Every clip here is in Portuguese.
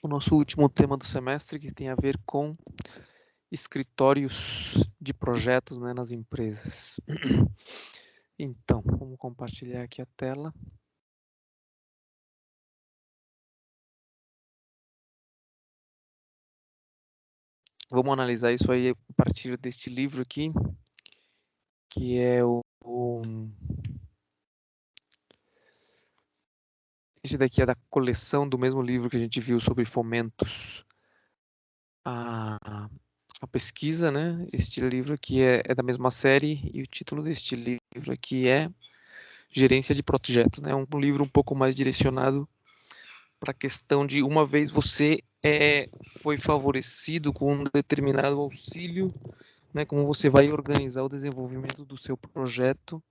o nosso último tema do semestre, que tem a ver com escritórios de projetos, né, nas empresas. Então, vamos compartilhar aqui a tela. Vamos analisar isso aí a partir deste livro aqui, que é esse daqui é da coleção do mesmo livro que a gente viu sobre fomentos a pesquisa, né? Este livro aqui é da mesma série e o título deste livro aqui é Gerência de Projetos, né? Um livro um pouco mais direcionado para a questão de uma vez você foi favorecido com um determinado auxílio, né? Como você vai organizar o desenvolvimento do seu projeto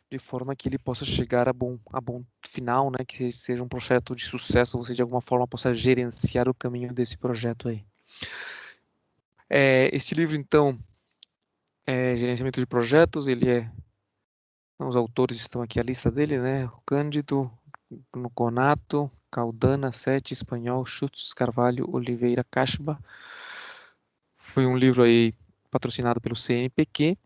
de forma que ele possa chegar a bom final, né? Que seja um projeto de sucesso, você de alguma forma possa gerenciar o caminho desse projeto aí. Este livro, então, é Gerenciamento de Projetos, os autores estão aqui, a lista dele, né? O Cândido, Noconato, Caldana, Sete, Espanhol, Schutz, Carvalho, Oliveira, Cachba. Foi um livro aí patrocinado pelo CNPq.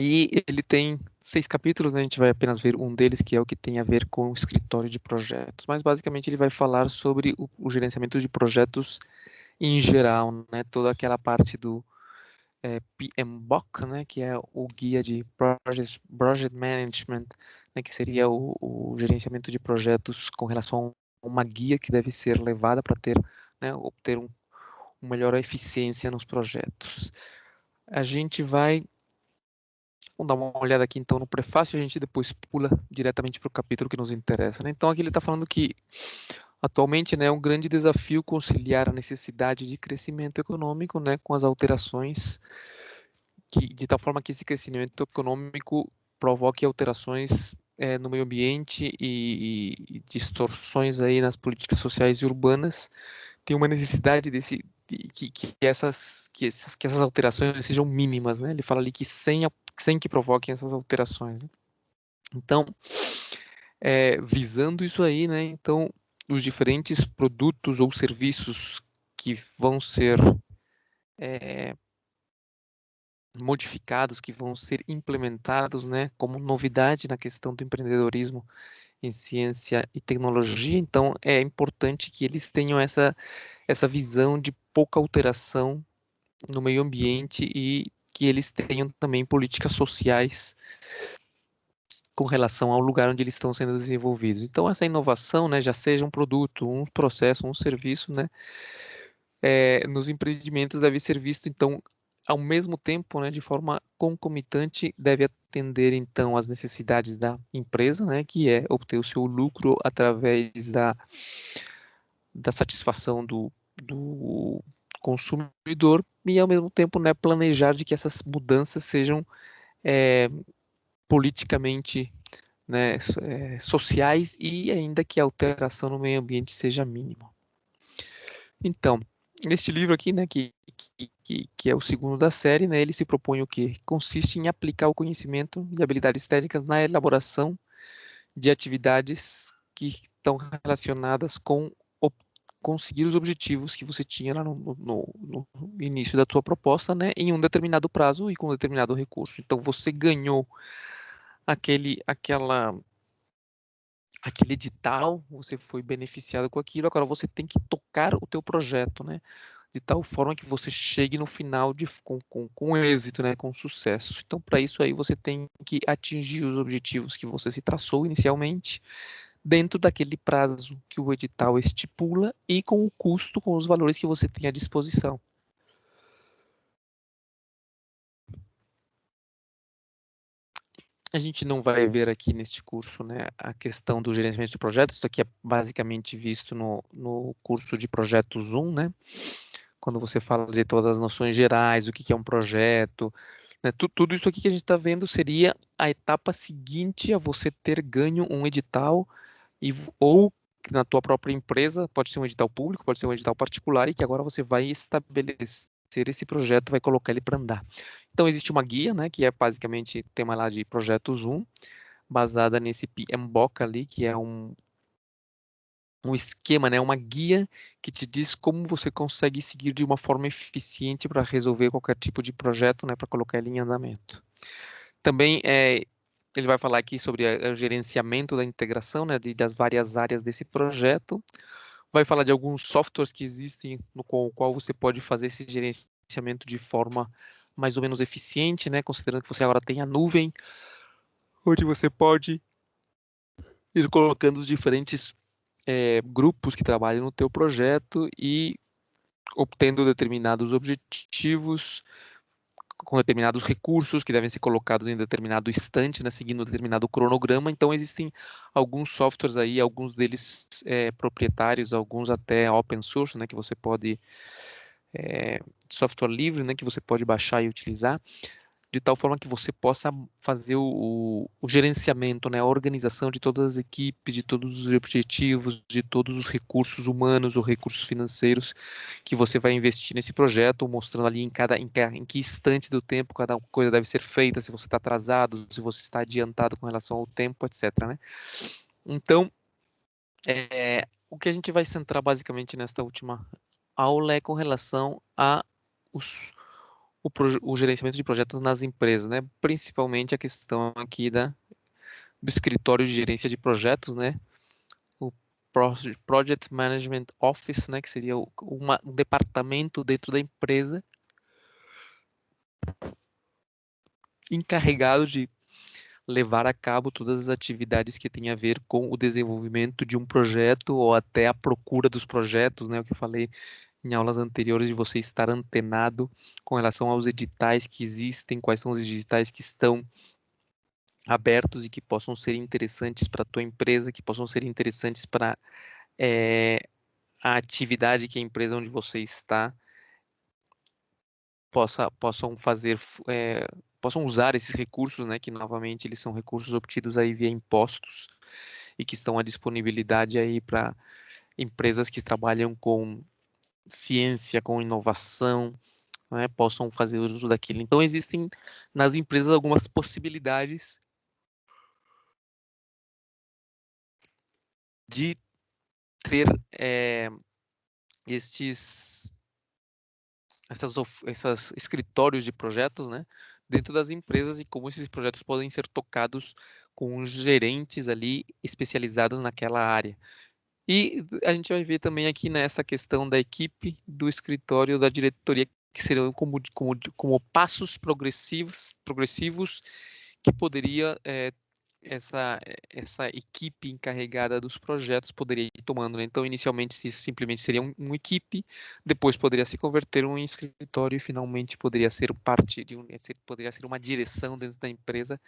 E ele tem 6 capítulos, né? A gente vai apenas ver um deles, que é o que tem a ver com o escritório de projetos. Mas basicamente ele vai falar sobre o gerenciamento de projetos em geral, né? Toda aquela parte do PMBOK, né? Que é o guia de Project Management, né? Que seria o gerenciamento de projetos com relação a uma guia que deve ser levada para ter, né? Obter uma melhor eficiência nos projetos. A gente vai Vamos dar uma olhada aqui então no prefácio e a gente depois pula diretamente para o capítulo que nos interessa, né? Então aqui ele está falando que atualmente, né, é um grande desafio conciliar a necessidade de crescimento econômico, né, com as alterações de tal forma que esse crescimento econômico provoque alterações no meio ambiente e distorções aí nas políticas sociais e urbanas. Tem uma necessidade que essas alterações sejam mínimas, né? Ele fala ali que sem que provoquem essas alterações, né? Então, visando isso aí, né? Então, os diferentes produtos ou serviços que vão ser modificados, que vão ser implementados, né? Como novidade na questão do empreendedorismo em ciência e tecnologia. Então, é importante que eles tenham essa visão de pouca alteração no meio ambiente e que eles tenham também políticas sociais com relação ao lugar onde eles estão sendo desenvolvidos. Então, essa inovação, né, já seja um produto, um processo, um serviço, né, nos empreendimentos deve ser visto, então, ao mesmo tempo, né, de forma concomitante, deve atender, então, às necessidades da empresa, né, que é obter o seu lucro através da satisfação do consumidor e, ao mesmo tempo, né, planejar de que essas mudanças sejam politicamente, né, sociais e ainda que a alteração no meio ambiente seja mínima. Então, neste livro aqui, né, que é o segundo da série, né, ele se propõe o quê? Consiste em aplicar o conhecimento e habilidades técnicas na elaboração de atividades que estão relacionadas com conseguir os objetivos que você tinha lá no início da tua proposta, né, em um determinado prazo e com um determinado recurso. Então, você ganhou aquela aquele edital, você foi beneficiado com aquilo, agora você tem que tocar o teu projeto, né? De tal forma que você chegue no final com êxito, né? Com sucesso. Então, para isso aí, você tem que atingir os objetivos que você se traçou inicialmente, dentro daquele prazo que o edital estipula e com o custo, com os valores que você tem à disposição. A gente não vai ver aqui neste curso, né, a questão do gerenciamento de projetos. Isso aqui é basicamente visto no curso de projetos 1, né? Quando você fala de todas as noções gerais, o que é um projeto, né? Tudo isso aqui que a gente está vendo seria a etapa seguinte a você ter ganho um edital ou na tua própria empresa, pode ser um edital público, pode ser um edital particular, e que agora você vai estabelecer esse projeto, vai colocar ele para andar. Então, existe uma guia, né, que é basicamente tema lá de projetos 1, baseada nesse PMBOK ali, que é um esquema, né, uma guia que te diz como você consegue seguir de uma forma eficiente para resolver qualquer tipo de projeto, né, para colocar ele em andamento. Também ele vai falar aqui sobre o gerenciamento da integração, né, das várias áreas desse projeto. Vai falar de alguns softwares que existem no qual você pode fazer esse gerenciamento de forma mais ou menos eficiente, né, considerando que você agora tem a nuvem, onde você pode ir colocando os diferentes grupos que trabalham no teu projeto e obtendo determinados objetivos com determinados recursos que devem ser colocados em determinado instante, né, seguindo um determinado cronograma. Então, existem alguns softwares aí, alguns deles proprietários, alguns até open source, né, que você pode, software livre, né, que você pode baixar e utilizar, de tal forma que você possa fazer o gerenciamento, né, a organização de todas as equipes, de todos os objetivos, de todos os recursos humanos ou recursos financeiros que você vai investir nesse projeto, mostrando ali em que instante do tempo cada coisa deve ser feita, se você está atrasado, se você está adiantado com relação ao tempo, etc., né? Então, o que a gente vai centrar basicamente nesta última aula é com relação a o gerenciamento de projetos nas empresas, né? Principalmente a questão aqui do escritório de gerência de projetos, né? O Project Management Office, né? Que seria um departamento dentro da empresa encarregado de levar a cabo todas as atividades que têm a ver com o desenvolvimento de um projeto ou até a procura dos projetos, né? O que eu falei em aulas anteriores de você estar antenado com relação aos editais que existem, quais são os editais que estão abertos e que possam ser interessantes para a tua empresa, que possam ser interessantes para a atividade que a empresa onde você está possam fazer, possam usar esses recursos, né, que novamente eles são recursos obtidos aí via impostos e que estão à disponibilidade aí para empresas que trabalham com ciência, com inovação, né, possam fazer uso daquilo. Então existem nas empresas algumas possibilidades de ter essas escritórios de projetos, né, dentro das empresas e como esses projetos podem ser tocados com gerentes ali especializados naquela área. E a gente vai ver também aqui nessa questão da equipe, do escritório, da diretoria, que seriam como passos progressivos que poderia essa equipe encarregada dos projetos poderia ir tomando, né? Então, inicialmente, simplesmente seria uma equipe, depois poderia se converter em um escritório e finalmente poderia ser parte poderia ser uma direção dentro da empresa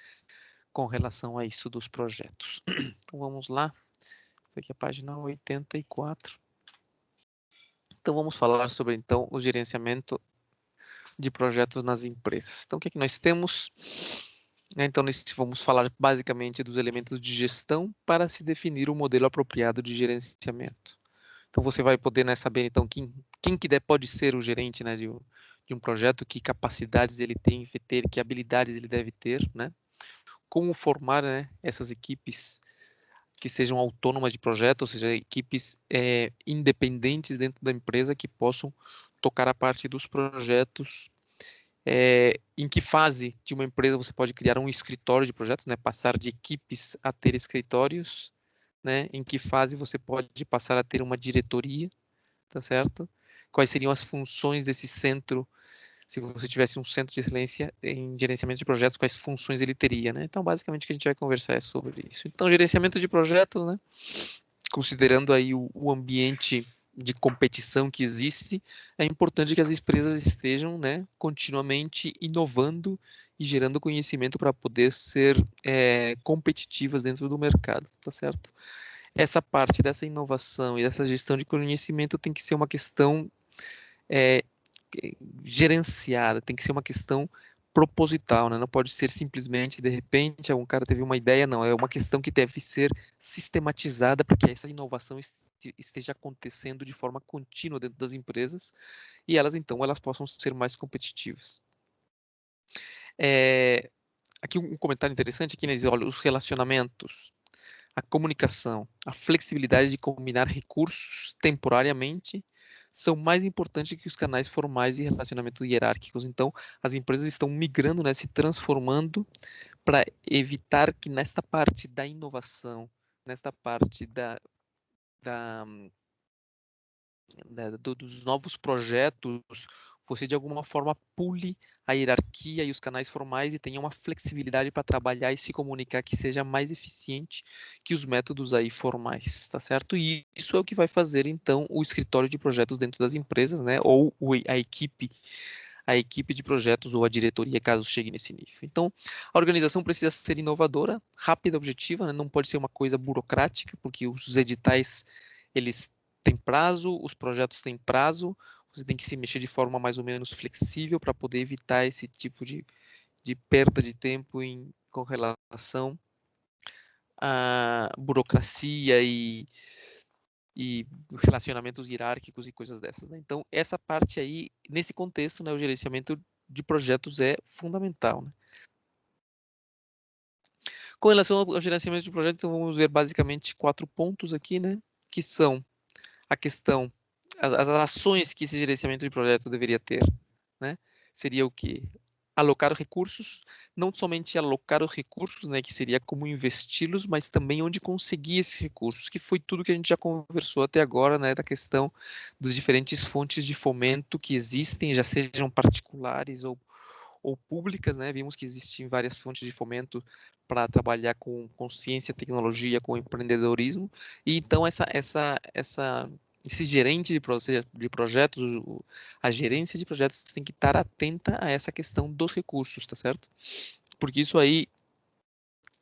com relação a isso dos projetos. Então, vamos lá. Essa aqui é a página 84. Então, vamos falar sobre, então, o gerenciamento de projetos nas empresas. Então, o que é que nós temos? Então, vamos falar basicamente dos elementos de gestão para se definir o modelo apropriado de gerenciamento. Então, você vai poder, né, saber então quem que pode ser o gerente, né, de um projeto, que capacidades ele tem que ter, que habilidades ele deve ter, né? Como formar, né, essas equipes que sejam autônomas de projeto, ou seja, equipes independentes dentro da empresa que possam tocar a parte dos projetos. Em que fase de uma empresa você pode criar um escritório de projetos, né? Passar de equipes a ter escritórios, né? Em que fase você pode passar a ter uma diretoria, tá certo? Quais seriam as funções desse centro? Se você tivesse um centro de excelência em gerenciamento de projetos, quais funções ele teria, né? Então, basicamente, o que a gente vai conversar é sobre isso. Então, gerenciamento de projetos, né? Considerando aí o ambiente de competição que existe, é importante que as empresas estejam, né, continuamente inovando e gerando conhecimento para poder ser competitivas dentro do mercado, tá certo? Essa parte dessa inovação e dessa gestão de conhecimento tem que ser uma questão gerenciada, tem que ser uma questão proposital, né? Não pode ser simplesmente, de repente, algum cara teve uma ideia, não. É uma questão que deve ser sistematizada para que essa inovação esteja acontecendo de forma contínua dentro das empresas e então, elas possam ser mais competitivas. Aqui um comentário interessante, aqui, né, diz, olha, os relacionamentos. a comunicação, a flexibilidade de combinar recursos temporariamente são mais importantes que os canais formais e relacionamento hierárquicos. Então, as empresas estão migrando, né, se transformando para evitar que nesta parte da inovação, nesta parte dos novos projetos, você de alguma forma pule a hierarquia e os canais formais e tenha uma flexibilidade para trabalhar e se comunicar que seja mais eficiente que os métodos aí formais, tá certo? E isso é o que vai fazer então o escritório de projetos dentro das empresas, né? Ou a equipe de projetos ou a diretoria, caso chegue nesse nível. Então, a organização precisa ser inovadora, rápida, objetiva, né? Não pode ser uma coisa burocrática, porque os editais, eles têm prazo, os projetos têm prazo, você tem que se mexer de forma mais ou menos flexível para poder evitar esse tipo de perda de tempo com relação à burocracia e relacionamentos hierárquicos e coisas dessas, né? Então, essa parte aí, nesse contexto, né, o gerenciamento de projetos é fundamental, né? Com relação ao gerenciamento de projetos, então vamos ver basicamente 4 pontos aqui, né? Que são a questão, as ações que esse gerenciamento de projeto deveria ter, né? Seria o quê? Alocar recursos, não somente alocar os recursos, né, que seria como investi-los, mas também onde conseguir esses recursos, que foi tudo que a gente já conversou até agora, né, da questão das diferentes fontes de fomento que existem, já sejam particulares ou públicas, né? Vimos que existem várias fontes de fomento para trabalhar com ciência, tecnologia, com empreendedorismo, e então esse gerente de projetos, a gerência de projetos tem que estar atenta a essa questão dos recursos, tá certo? Porque isso aí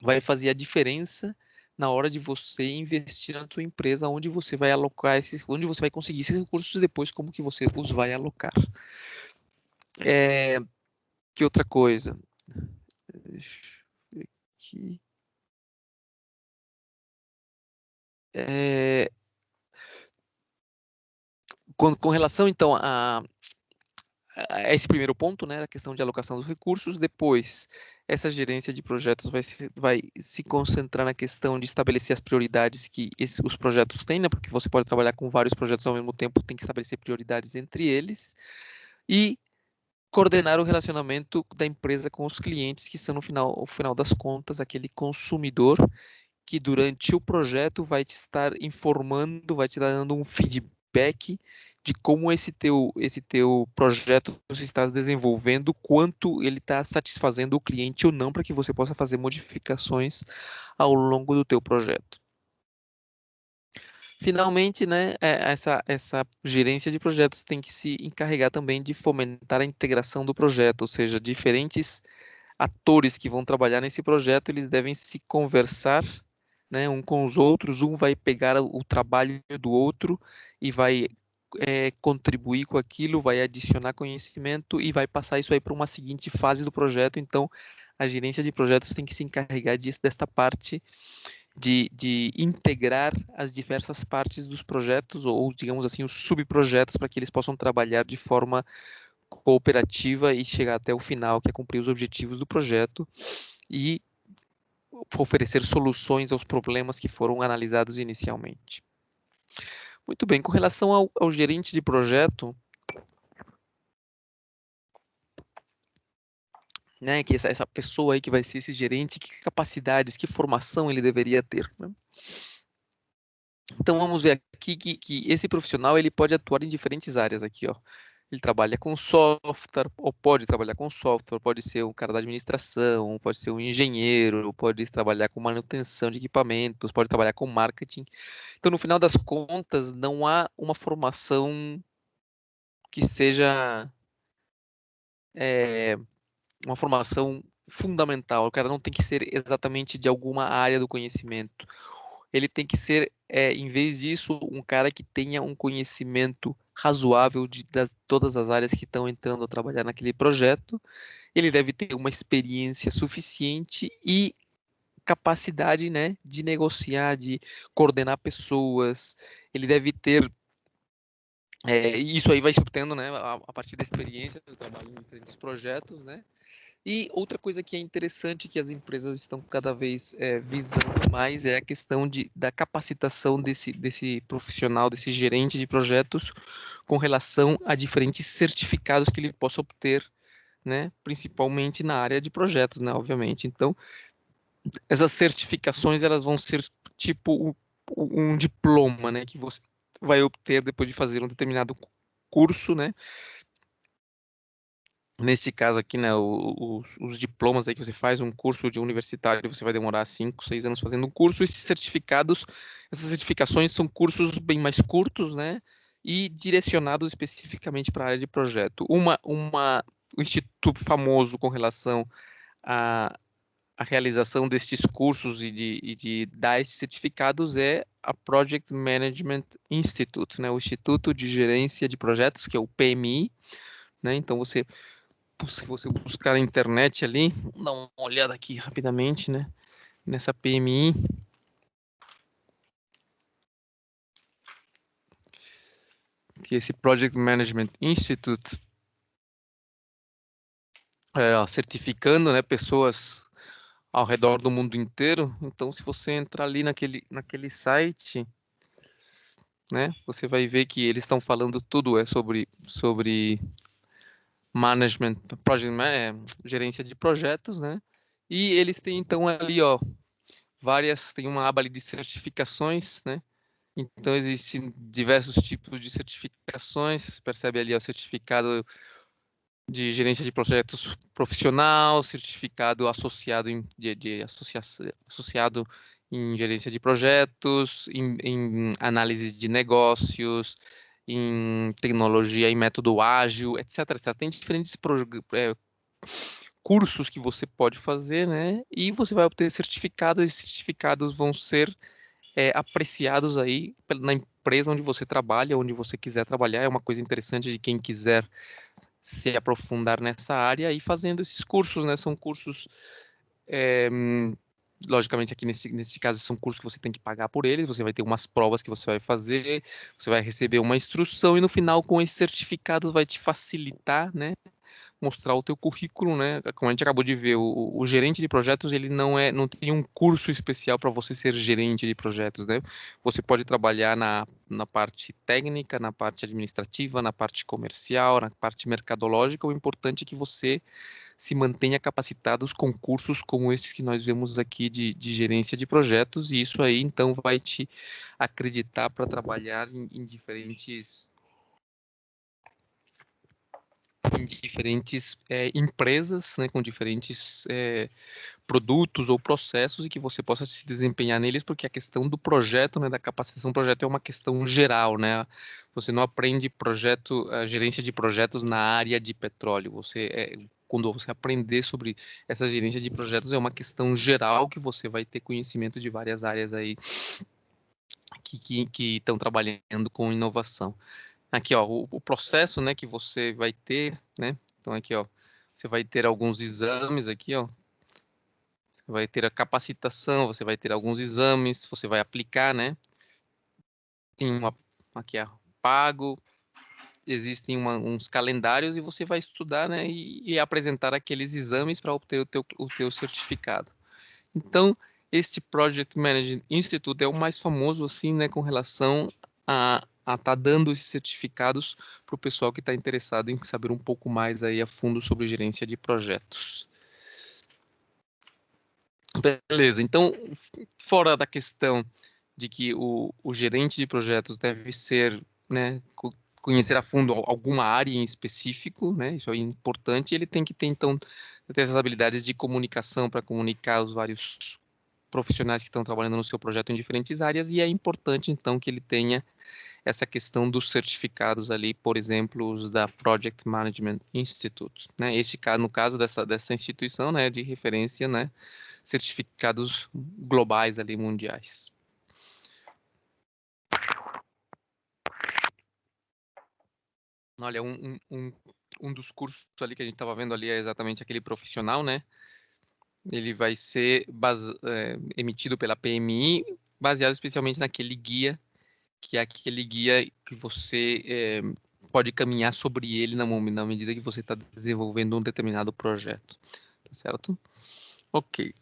vai fazer a diferença na hora de você investir na tua empresa, onde você vai alocar onde você vai conseguir esses recursos e depois como que você os vai alocar. Que outra coisa? Deixa eu ver aqui. É, com relação, então, a esse primeiro ponto, né, a questão de alocação dos recursos, depois, essa gerência de projetos vai se concentrar na questão de estabelecer as prioridades que os projetos têm, né, porque você pode trabalhar com vários projetos ao mesmo tempo, tem que estabelecer prioridades entre eles, e coordenar o relacionamento da empresa com os clientes, que são, no final das contas, aquele consumidor que durante o projeto vai te estar informando, vai te dando um feedback de como esse teu projeto se está desenvolvendo, quanto ele está satisfazendo o cliente ou não, para que você possa fazer modificações ao longo do teu projeto. Finalmente, né, essa gerência de projetos tem que se encarregar também de fomentar a integração do projeto, ou seja, diferentes atores que vão trabalhar nesse projeto, eles devem se conversar, né, um com os outros, um vai pegar o trabalho do outro e vai contribuir com aquilo, vai adicionar conhecimento e vai passar isso aí para uma seguinte fase do projeto. Então, a gerência de projetos tem que se encarregar desta parte de integrar as diversas partes dos projetos, ou, digamos assim, os subprojetos, para que eles possam trabalhar de forma cooperativa e chegar até o final, que é cumprir os objetivos do projeto e oferecer soluções aos problemas que foram analisados inicialmente. Muito bem, com relação ao gerente de projeto, né, que essa pessoa aí que vai ser esse gerente, que capacidades, que formação ele deveria ter, né? Então vamos ver aqui que esse profissional ele pode atuar em diferentes áreas aqui, ó. Ele trabalha com software, ou pode trabalhar com software, pode ser um cara da administração, pode ser um engenheiro, pode trabalhar com manutenção de equipamentos, pode trabalhar com marketing. Então, no final das contas, não há uma formação que seja uma formação fundamental. O cara não tem que ser exatamente de alguma área do conhecimento. Ele tem que ser, em vez disso, um cara que tenha um conhecimento razoável de todas as áreas que estão entrando a trabalhar naquele projeto. Ele deve ter uma experiência suficiente e capacidade, né, de negociar, de coordenar pessoas. Ele deve ter isso aí vai se obtendo, né, a partir da experiência do trabalho em diferentes projetos, né, E outra coisa que é interessante que as empresas estão cada vez visando mais é a questão da capacitação desse profissional, desse gerente de projetos com relação a diferentes certificados que ele possa obter, né, principalmente na área de projetos, né, obviamente. Então, essas certificações elas vão ser tipo um diploma, né, que você vai obter depois de fazer um determinado curso, né? Neste caso aqui, né, os diplomas aí que você faz, um curso de universitário, você vai demorar 5, 6 anos fazendo um curso. Esses certificados, essas certificações são cursos bem mais curtos, né, e direcionados especificamente para a área de projeto. Um instituto famoso com relação à, à realização destes cursos e de dar esses certificados é a Project Management Institute, né, o Instituto de Gerência de Projetos, que é o PMI, né. Então se você buscar na internet ali, dá uma olhada aqui rapidamente, né, nessa PMI, que é esse Project Management Institute, certificando, né, pessoas ao redor do mundo inteiro. Então, se você entrar ali naquele site, né, você vai ver que eles estão falando tudo sobre management, gerência de projetos, né, e eles têm então ali, ó, tem uma aba ali de certificações, né. Então, existem diversos tipos de certificações. Você percebe ali o certificado de gerência de projetos profissional, certificado associado associado em gerência de projetos, em análise de negócios, em tecnologia e método ágil, etc, etc. Tem diferentes cursos que você pode fazer, né? E você vai obter certificados. Esses certificados vão ser apreciados aí na empresa onde você trabalha, onde você quiser trabalhar. É uma coisa interessante de quem quiser se aprofundar nessa área e fazendo esses cursos, né? São cursos, logicamente aqui nesse caso são cursos que você tem que pagar por eles. Você vai ter umas provas que você vai fazer, você vai receber uma instrução e no final com esse certificado vai te facilitar, né, mostrar o teu currículo, né? Como a gente acabou de ver, o gerente de projetos, ele não tem um curso especial para você ser gerente de projetos, né? Você pode trabalhar na parte técnica, na parte administrativa, na parte comercial, na parte mercadológica. O importante é que você se mantenha capacitado com cursos como esses que nós vemos aqui de gerência de projetos, e isso aí então vai te acreditar para trabalhar em diferentes empresas, né, com diferentes produtos ou processos, e que você possa se desempenhar neles, porque a questão do projeto, né, da capacitação do projeto é uma questão geral, né? Você não aprende gerência de projetos na área de petróleo. Quando você aprender sobre essa gerência de projetos, é uma questão geral que você vai ter conhecimento de várias áreas aí que estão trabalhando com inovação. Aqui, ó, o processo, né, que você vai ter, né? Então aqui, ó, você vai ter alguns exames aqui, ó. Você vai ter a capacitação, você vai ter alguns exames, você vai aplicar, né? Tem aqui, ó, pago, existem uns calendários e você vai estudar, né, e apresentar aqueles exames para obter o teu certificado. Então, este Project Management Institute é o mais famoso, assim, né, com relação a estar dando esses certificados para o pessoal que está interessado em saber um pouco mais aí a fundo sobre gerência de projetos. Beleza, então, fora da questão de que o gerente de projetos deve ser, né, conhecer a fundo alguma área em específico, né, isso é importante. Ele tem que ter, então, ter essas habilidades de comunicação para comunicar os vários profissionais que estão trabalhando no seu projeto em diferentes áreas, e é importante, então, que ele tenha essa questão dos certificados ali, por exemplo, os da Project Management Institute, né? No caso dessa instituição, né, de referência, né, certificados globais ali, mundiais. Olha, um dos cursos ali que a gente estava vendo ali é exatamente aquele profissional, né? Ele vai ser emitido pela PMI, baseado especialmente naquele guia, que é aquele guia que você pode caminhar sobre ele na medida que você está desenvolvendo um determinado projeto. tá certo? Ok.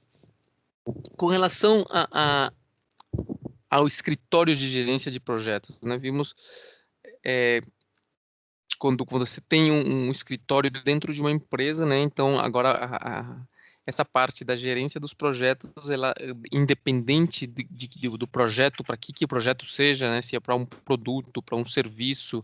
Com relação ao escritório de gerência de projetos, né? Vimos quando você tem um escritório dentro de uma empresa, né? Então, agora essa parte da gerência dos projetos, ela independente do projeto, para que o projeto seja, né? Se é para um produto, para um serviço,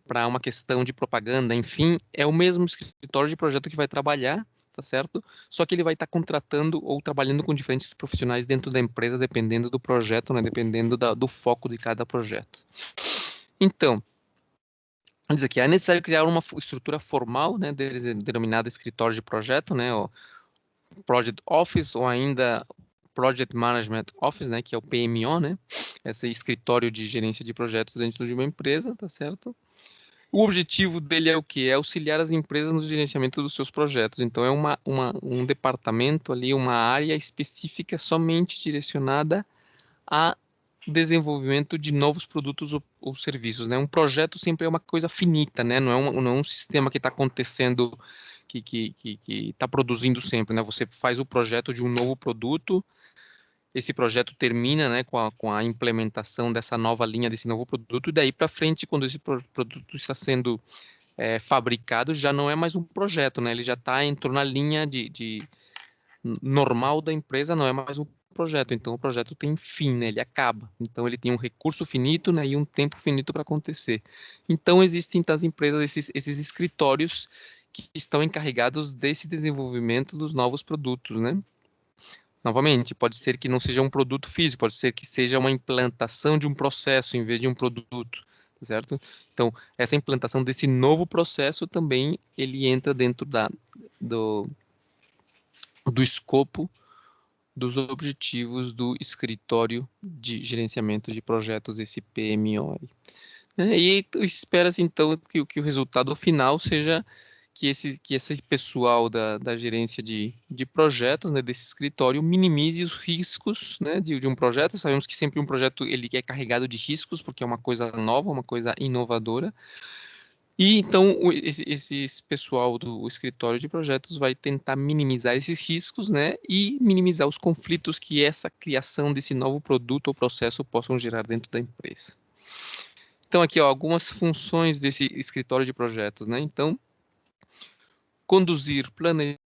para uma questão de propaganda, enfim, é o mesmo escritório de projeto que vai trabalhar, tá certo? Só que ele vai estar contratando ou trabalhando com diferentes profissionais dentro da empresa, dependendo do projeto, né? Dependendo do foco de cada projeto. Então, diz aqui, é necessário criar uma estrutura formal, né, denominada escritório de projeto, né, o Project Office, ou ainda Project Management Office, né, que é o PMO, né, esse escritório de gerência de projetos dentro de uma empresa, tá certo? O objetivo dele é o quê? É auxiliar as empresas no gerenciamento dos seus projetos. Então, é um departamento ali, uma área específica somente direcionada a desenvolvimento de novos produtos ou serviços, né? Um projeto sempre é uma coisa finita, né? Não é um sistema que está acontecendo, que está produzindo sempre, né? Você faz o projeto de um novo produto, esse projeto termina, né, com a implementação dessa nova linha, desse novo produto, e daí para frente, quando esse produto está sendo fabricado, já não é mais um projeto, né? Ele já entrou na linha de normal da empresa, não é mais um projeto. Então, o projeto tem fim, né? Ele acaba. Então, ele tem um recurso finito, né? E um tempo finito para acontecer. Então, existem das empresas esses escritórios que estão encarregados desse desenvolvimento dos novos produtos, né? Novamente, pode ser que não seja um produto físico, pode ser que seja uma implantação de um processo em vez de um produto, tá certo? Então, essa implantação desse novo processo também ele entra dentro do escopo dos objetivos do escritório de gerenciamento de projetos, esse PMO. Né? E espera-se, então, que o resultado final seja que esse pessoal da gerência de projetos, né, desse escritório, minimize os riscos, né, de um projeto. Sabemos que sempre um projeto ele é carregado de riscos, porque é uma coisa nova, uma coisa inovadora. E então esse pessoal do escritório de projetos vai tentar minimizar esses riscos, né, e minimizar os conflitos que essa criação desse novo produto ou processo possam gerar dentro da empresa. Então aqui, ó, algumas funções desse escritório de projetos, né? Então, conduzir, planejar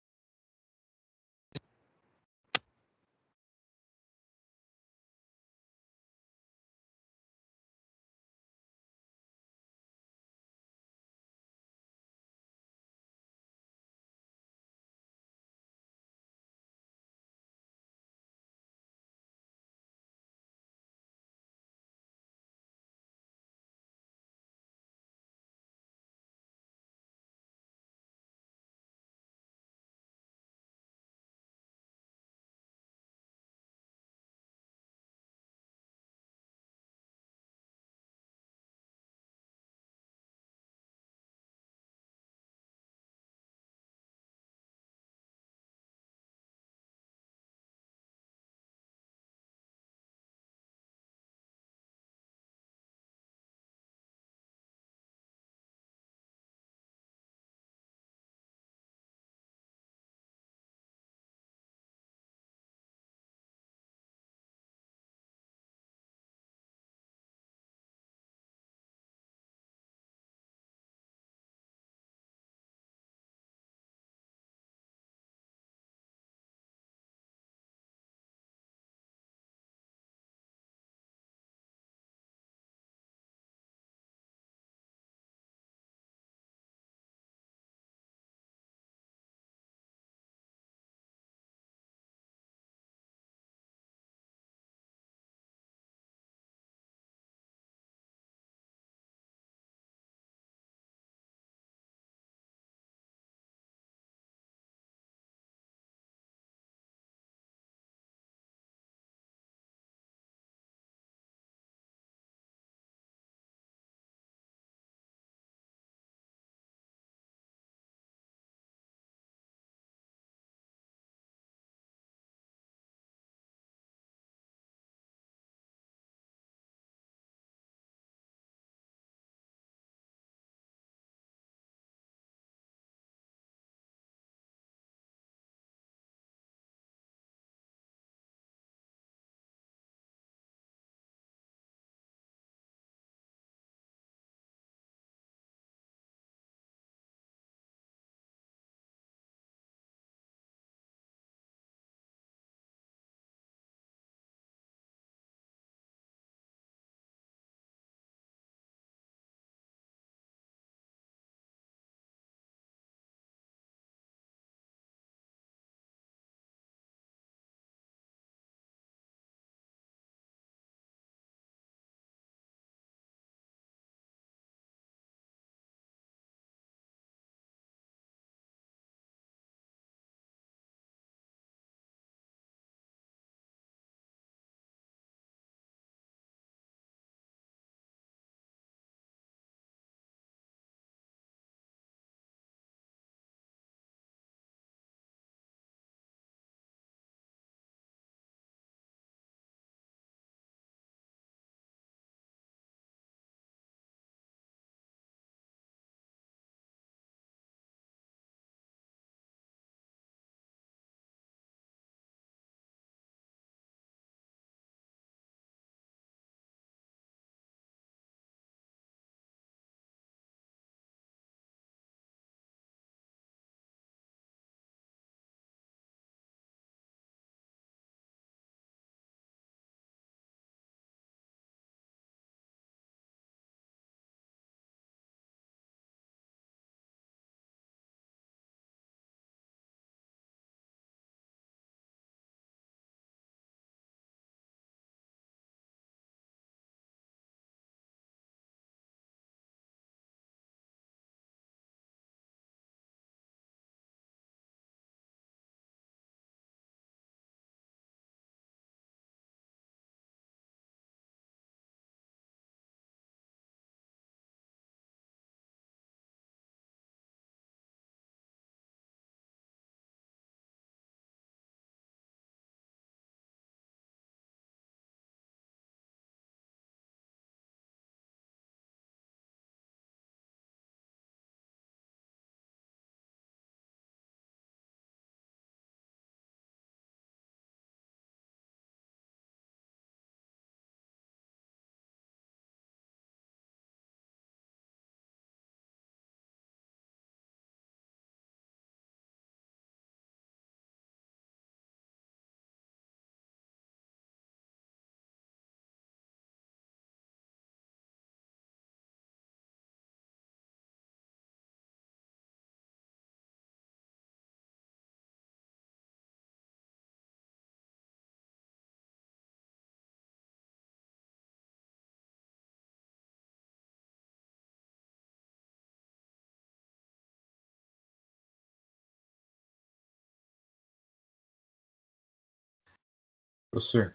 Professor,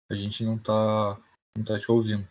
a gente não tá te ouvindo.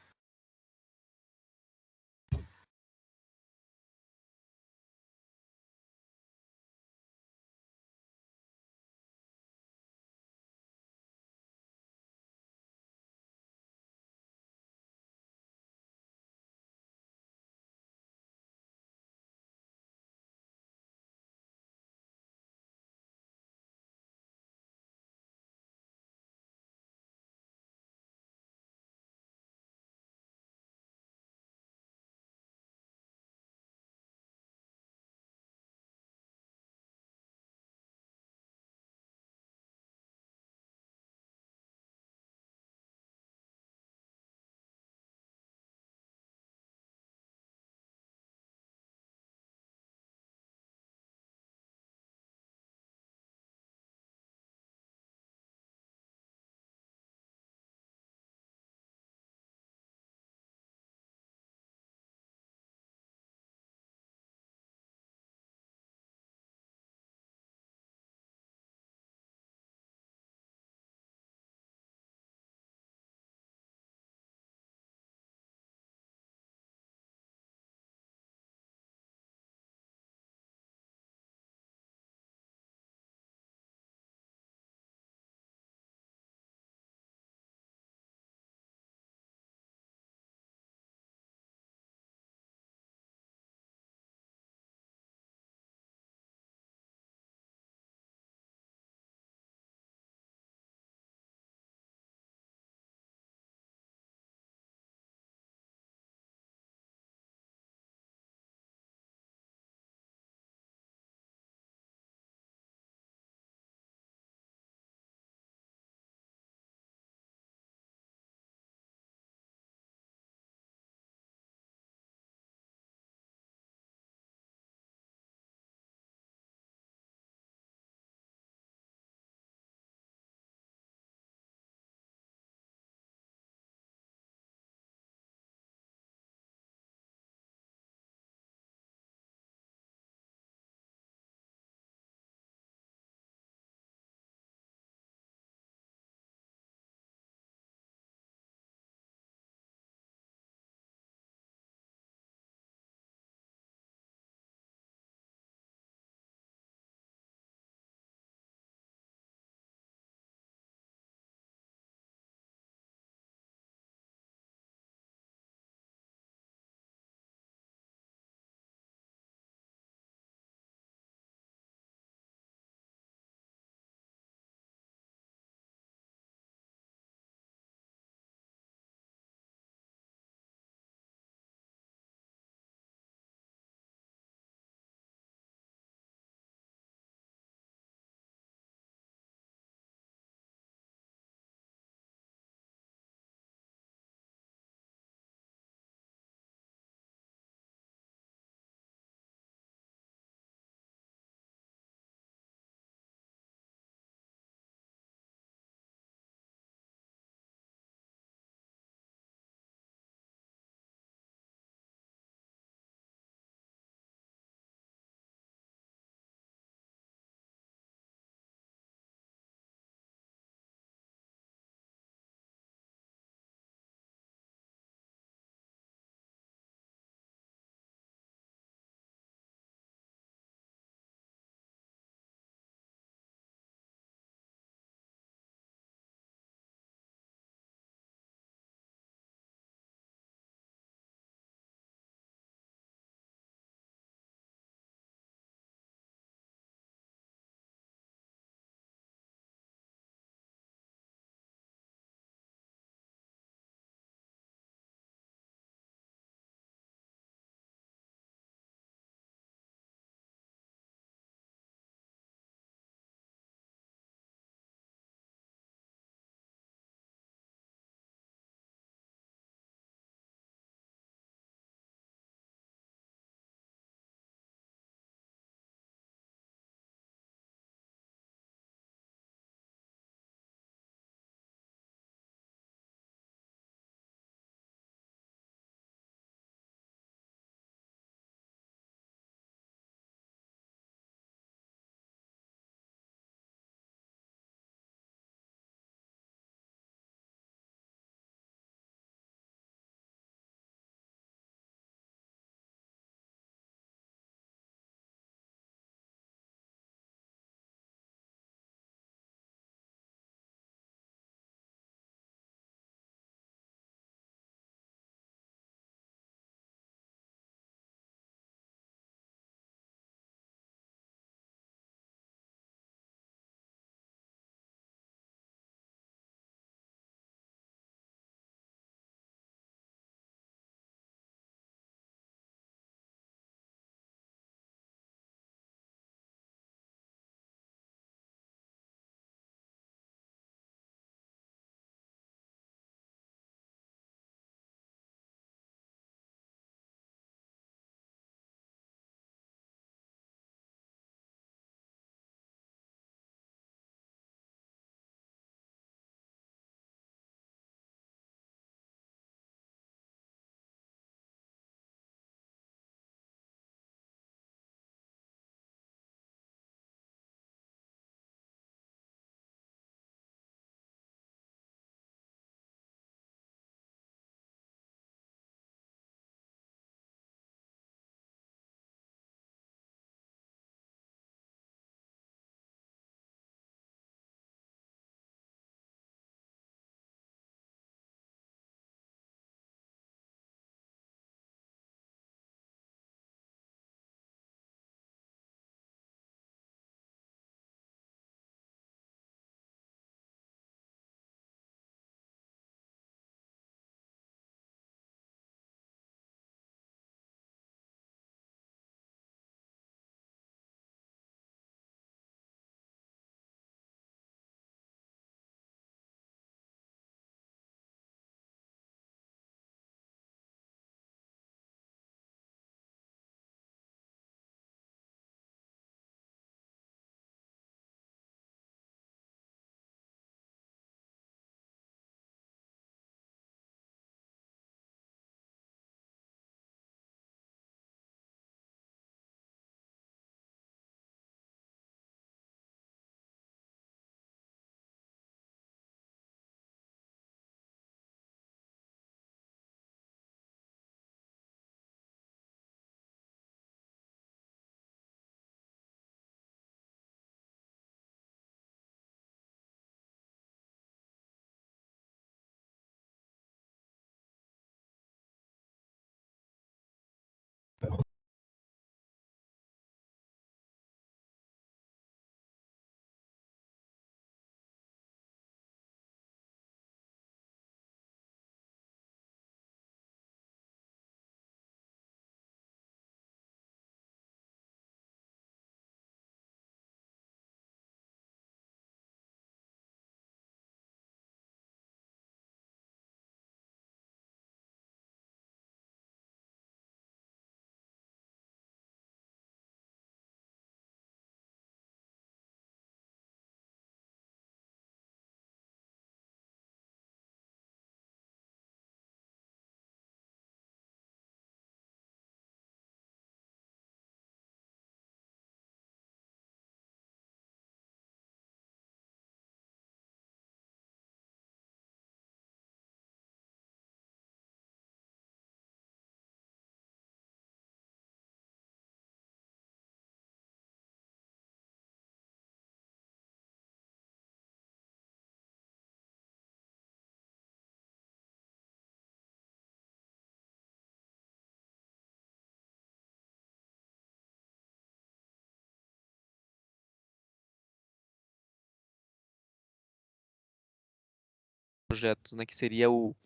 projetos, né, que seria o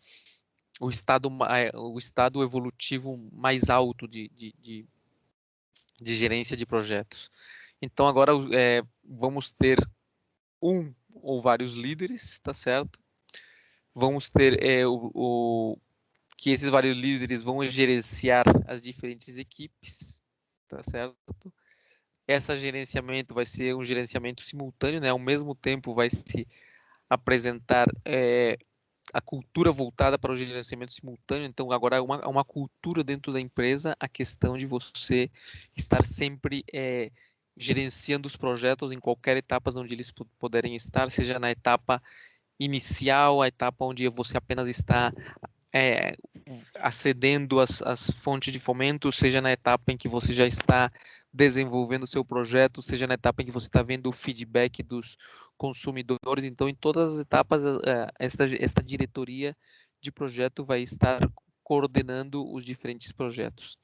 estado evolutivo mais alto de gerência de projetos. Então, agora vamos ter um ou vários líderes, tá certo? Vamos ter que esses vários líderes vão gerenciar as diferentes equipes, tá certo? Esse gerenciamento vai ser um gerenciamento simultâneo, né? Ao mesmo tempo vai se apresentar a cultura voltada para o gerenciamento simultâneo. Então, agora é uma cultura dentro da empresa, a questão de você estar sempre gerenciando os projetos em qualquer etapa onde eles puderem estar, seja na etapa inicial, a etapa onde você apenas está acedendo às fontes de fomento, seja na etapa em que você já está desenvolvendo o seu projeto, seja na etapa em que você está vendo o feedback dos consumidores. Então, em todas as etapas, esta diretoria de projeto vai estar coordenando os diferentes projetos.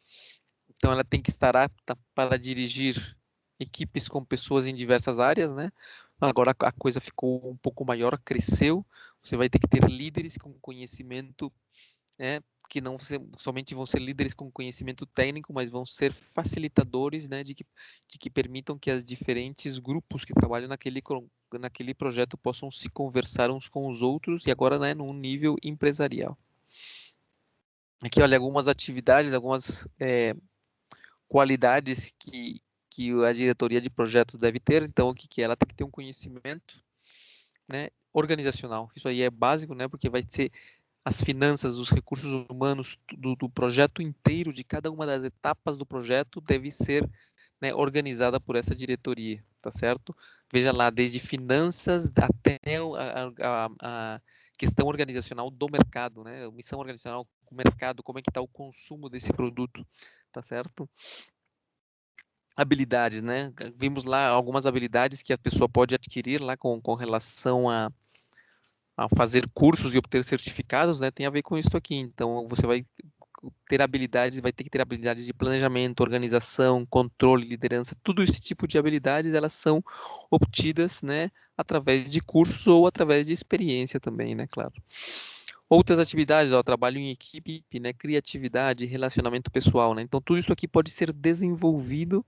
Então, ela tem que estar apta para dirigir equipes com pessoas em diversas áreas, né? Agora a coisa ficou um pouco maior, cresceu. Você vai ter que ter líderes com conhecimento, que não somente vão ser líderes com conhecimento técnico, mas vão ser facilitadores, né, de que permitam que os diferentes grupos que trabalham naquele projeto possam se conversar uns com os outros, e agora, né, num nível empresarial. Aqui, olha, algumas atividades, algumas qualidades que a diretoria de projetos deve ter. Então, o que ela tem que ter um conhecimento, né, organizacional. Isso aí é básico, né, porque vai ser as finanças, os recursos humanos do projeto inteiro, de cada uma das etapas do projeto, deve ser, né, organizada por essa diretoria, tá certo? Veja lá, desde finanças até a questão organizacional do mercado, né? Missão organizacional do mercado, como é que está o consumo desse produto, tá certo? Habilidades, né? Vimos lá algumas habilidades que a pessoa pode adquirir lá com relação a fazer cursos e obter certificados, né? Tem a ver com isso aqui. Então, você vai ter habilidades, vai ter que ter habilidades de planejamento, organização, controle, liderança. Tudo esse tipo de habilidades, elas são obtidas, né, através de cursos ou através de experiência também, né, claro. Outras atividades, trabalho em equipe, né, criatividade, relacionamento pessoal, né? Então, tudo isso aqui pode ser desenvolvido,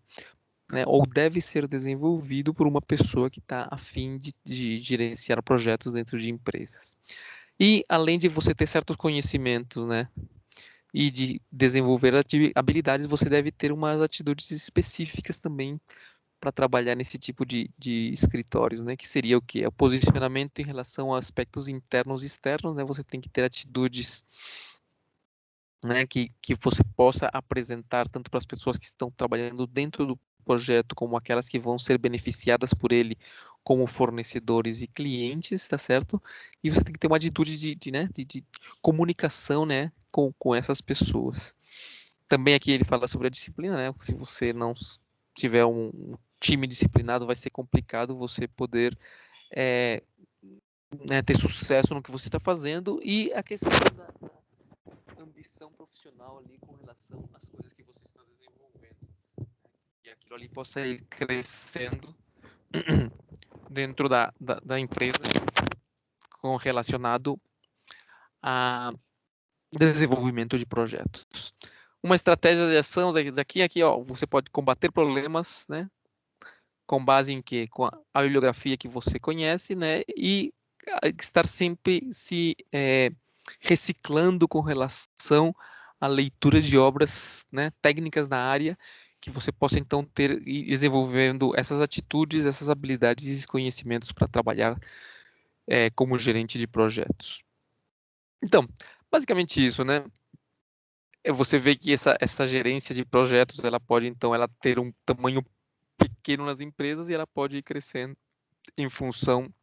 né, ou deve ser desenvolvido por uma pessoa que está a fim de gerenciar projetos dentro de empresas. E, além de você ter certos conhecimentos, né, e de desenvolver habilidades, você deve ter umas atitudes específicas também para trabalhar nesse tipo de escritórios, né? Que seria o quê? O posicionamento em relação a aspectos internos e externos, né? Você tem que ter atitudes, né, que você possa apresentar tanto para as pessoas que estão trabalhando dentro do projeto, como aquelas que vão ser beneficiadas por ele, como fornecedores e clientes, tá certo? E você tem que ter uma atitude de comunicação, né, com essas pessoas. Também aqui ele fala sobre a disciplina, né? Se você não tiver um time disciplinado, vai ser complicado você poder né, ter sucesso no que você está fazendo. E a questão da ambição profissional ali com relação às coisas que você está desenvolvendo, né? E aquilo ali possa ir crescendo dentro da empresa com relacionado a desenvolvimento de projetos. Uma estratégia de ação aqui, ó, você pode combater problemas, né, com base em quê? Com a bibliografia que você conhece, né, e estar sempre se reciclando com relação à leitura de obras, né, técnicas na área, que você possa então ter e desenvolvendo essas atitudes, essas habilidades e conhecimentos para trabalhar como gerente de projetos. Então, basicamente isso, né? Você vê que essa gerência de projetos, ela pode então ela ter um tamanho pequeno nas empresas e ela pode ir crescendo em função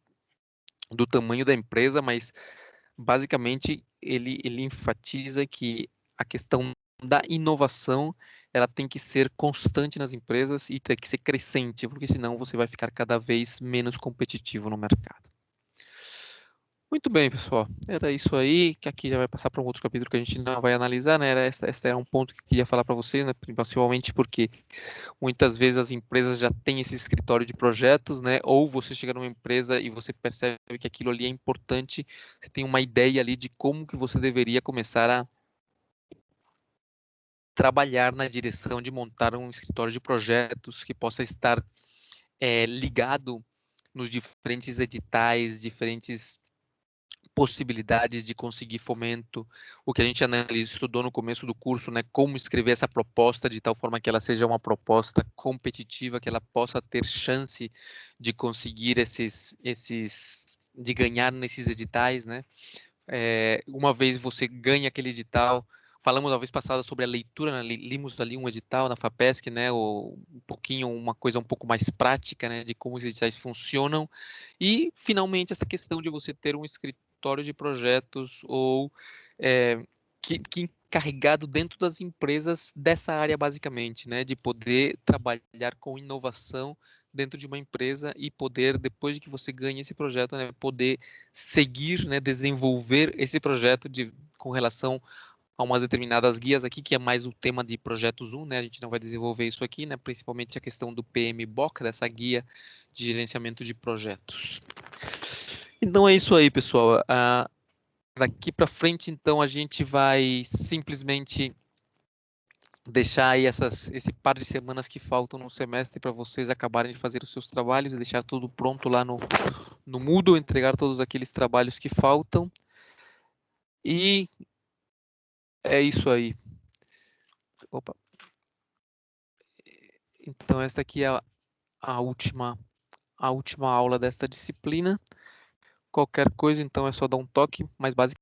do tamanho da empresa, mas basicamente ele enfatiza que a questão da inovação, ela tem que ser constante nas empresas e tem que ser crescente, porque senão você vai ficar cada vez menos competitivo no mercado. Muito bem, pessoal. Era isso aí, que aqui já vai passar para um outro capítulo que a gente não vai analisar, né? Esta era um ponto que eu queria falar para você, né? Principalmente porque muitas vezes as empresas já têm esse escritório de projetos, né? Ou você chega numa empresa e você percebe que aquilo ali é importante, você tem uma ideia ali de como que você deveria começar a trabalhar na direção de montar um escritório de projetos que possa estar ligado nos diferentes editais, diferentes possibilidades de conseguir fomento, o que a gente estudou no começo do curso, né, como escrever essa proposta de tal forma que ela seja uma proposta competitiva, que ela possa ter chance de conseguir de ganhar nesses editais, né? Uma vez você ganha aquele edital, falamos na vez passada sobre a leitura, né? Limos ali um edital na FAPESC, né? Um pouquinho, uma coisa um pouco mais prática, né? De como os editais funcionam. E, finalmente, essa questão de você ter um escritório de projetos ou que encarregado dentro das empresas dessa área, basicamente, né? De poder trabalhar com inovação dentro de uma empresa e poder, depois de que você ganhe esse projeto, né, poder seguir, né, desenvolver esse projeto com relação a umas determinadas guias aqui, que é mais o tema de projetos 1, né, a gente não vai desenvolver isso aqui, né, principalmente a questão do PMBOK, dessa guia de gerenciamento de projetos. Então é isso aí, pessoal. Daqui para frente, então, a gente vai simplesmente deixar aí esse par de semanas que faltam no semestre para vocês acabarem de fazer os seus trabalhos e deixar tudo pronto lá no Moodle, entregar todos aqueles trabalhos que faltam. E é isso aí. Opa. Então, esta aqui é a última aula desta disciplina. Qualquer coisa, então, é só dar um toque, mas basicamente